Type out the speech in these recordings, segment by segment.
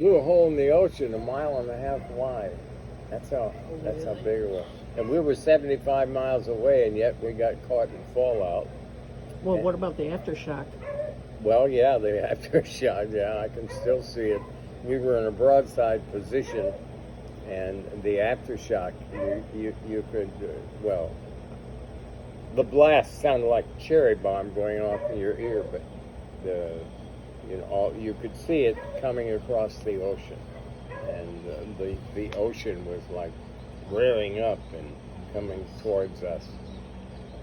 blew a hole in the ocean 1.5 miles wide. That's how big it was. And we were 75 miles away, and yet we got caught in fallout. Well, what about the aftershock? Well, yeah, the aftershock. Yeah, I can still see it. We were in a broadside position, and the aftershock, you could, well, the blast sounded like a cherry bomb going off in your ear, but you could see it coming across the ocean, and the ocean was like rearing up and coming towards us.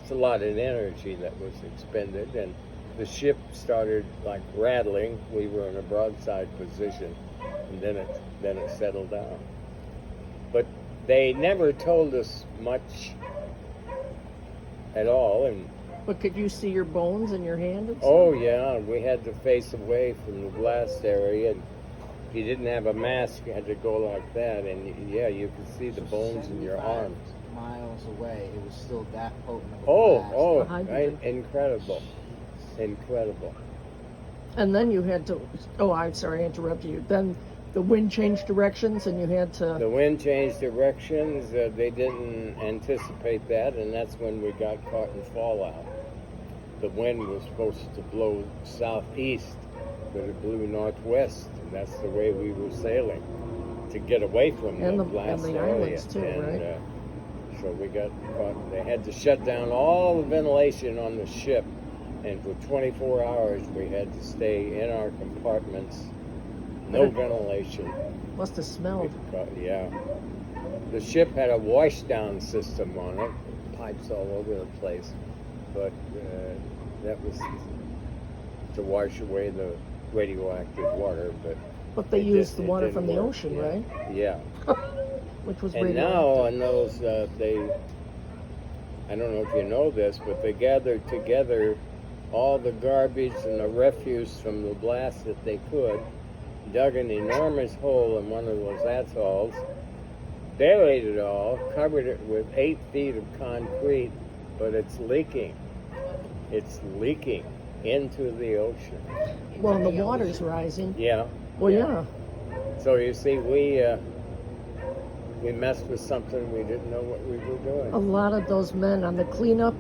It's a lot of energy that was expended, and the ship started like rattling. We were in a broadside position, and then it settled down. But they never told us much at all. And But could you see your bones in your hand? And oh stuff? yeah, we had to face away from the blast area. And if you didn't have a mask, you had to go like that. And yeah, you could see the bones in your arms. Miles away, it was still that potent of a Oh, blast. right, incredible. And then you had to. Oh, I'm sorry, I interrupted you. Then the wind changed directions, and you had to. The wind changed directions. They didn't anticipate that, and that's when we got caught in fallout. The wind was supposed to blow southeast, but it blew northwest, and that's the way we were sailing to get away from the blast and the area. islands too, right? So we got caught. They had to shut down all the ventilation on the ship, and for 24 hours we had to stay in our compartments. No ventilation. Must have smelled. Yeah. The ship had a washdown system on it, pipes all over the place, but that was to wash away the radioactive water. But they used the water from the ocean, right? Yeah. Which was and now on those, I don't know if you know this, but they gathered together all the garbage and the refuse from the blast that they could, dug an enormous hole in one of those atolls, buried it all, covered it with 8 feet of concrete, but it's leaking. It's leaking into the ocean. Well, and the water's rising. Yeah. Well, yeah. So you see, we messed with something we didn't know what we were doing. A lot of those men on the cleanup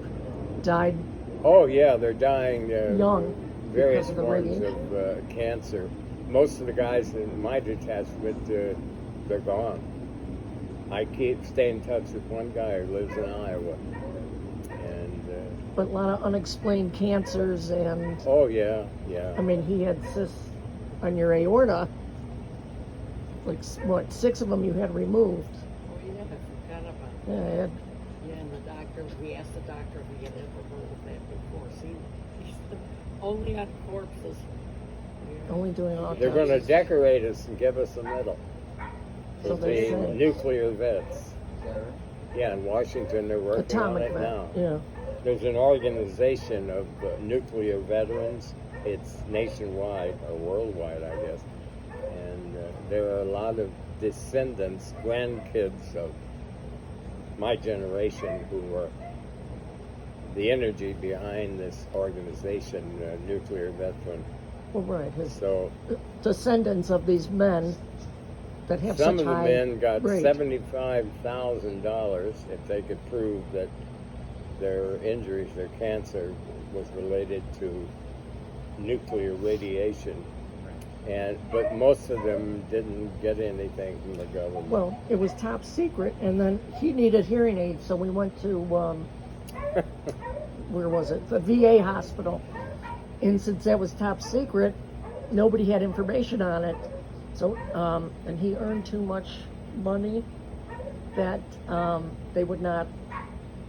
died Oh yeah, they're dying young. various because of the forms radiation. of cancer. Most of the guys in my detachment, they're gone. I keep staying in touch with one guy who lives in Iowa, and But a lot of unexplained cancers, and oh yeah. I mean, he had cysts on your aorta. Like, what, 6 of them you had removed? Oh, yeah, I forgot about that. Yeah, I had, Yeah, and the doctor, we asked the doctor if we had ever heard of that before. See, he said, only on corpses. Yeah. only doing autopsies. They're going to decorate us and give us a medal So for they being say. nuclear vets. Is that right? Yeah, in Washington they're working on Atomic it vet. now. Yeah. There's an organization of nuclear veterans. It's nationwide or worldwide, I guess. And there are a lot of descendants, grandkids of my generation who were the energy behind this organization, Nuclear Veteran. Well, right. His So descendants of these men that have some such of the high men got rate. $75,000 if they could prove that their injuries, their cancer, was related to nuclear radiation. But most of them didn't get anything from the government. Well, it was top secret, and then he needed hearing aids, so we went to where was it? The VA hospital. And since that was top secret, nobody had information on it. So, and he earned too much money that they would not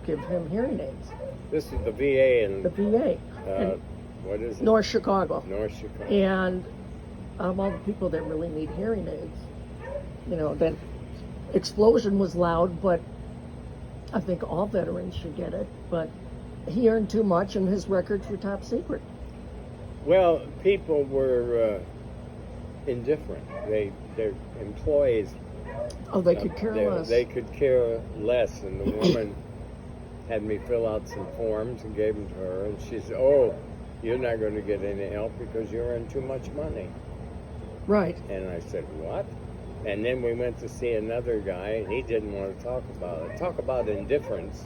give him hearing aids. This is the VA in The VA, what is it? North Chicago. North Chicago. And all the people that really need hearing aids, that explosion was loud, but I think all veterans should get it. But he earned too much, and his records were top secret. Well, people were indifferent. Their employees. Oh, they could care less. They could care less, and the woman had me fill out some forms and gave them to her, and she said, "Oh, you're not going to get any help because you earn too much money." Right. And I said, what? And then we went to see another guy, and he didn't want to talk about it. Talk about indifference.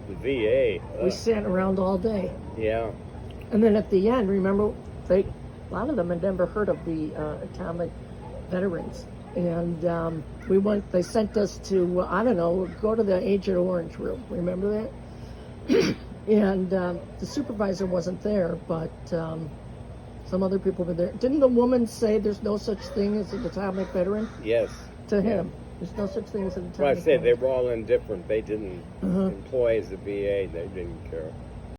The VA. We sat around all day. Yeah. And then at the end, remember, a lot of them had never heard of the atomic veterans. And they sent us to, I don't know, go to the Agent Orange room. Remember that? And the supervisor wasn't there, but some other people were there. Didn't the woman say there's no such thing as an atomic veteran? Yes. To him. There's no such thing as an atomic Well, I said they veteran. were all indifferent. They didn't Uh-huh. employ as the VA. They didn't care.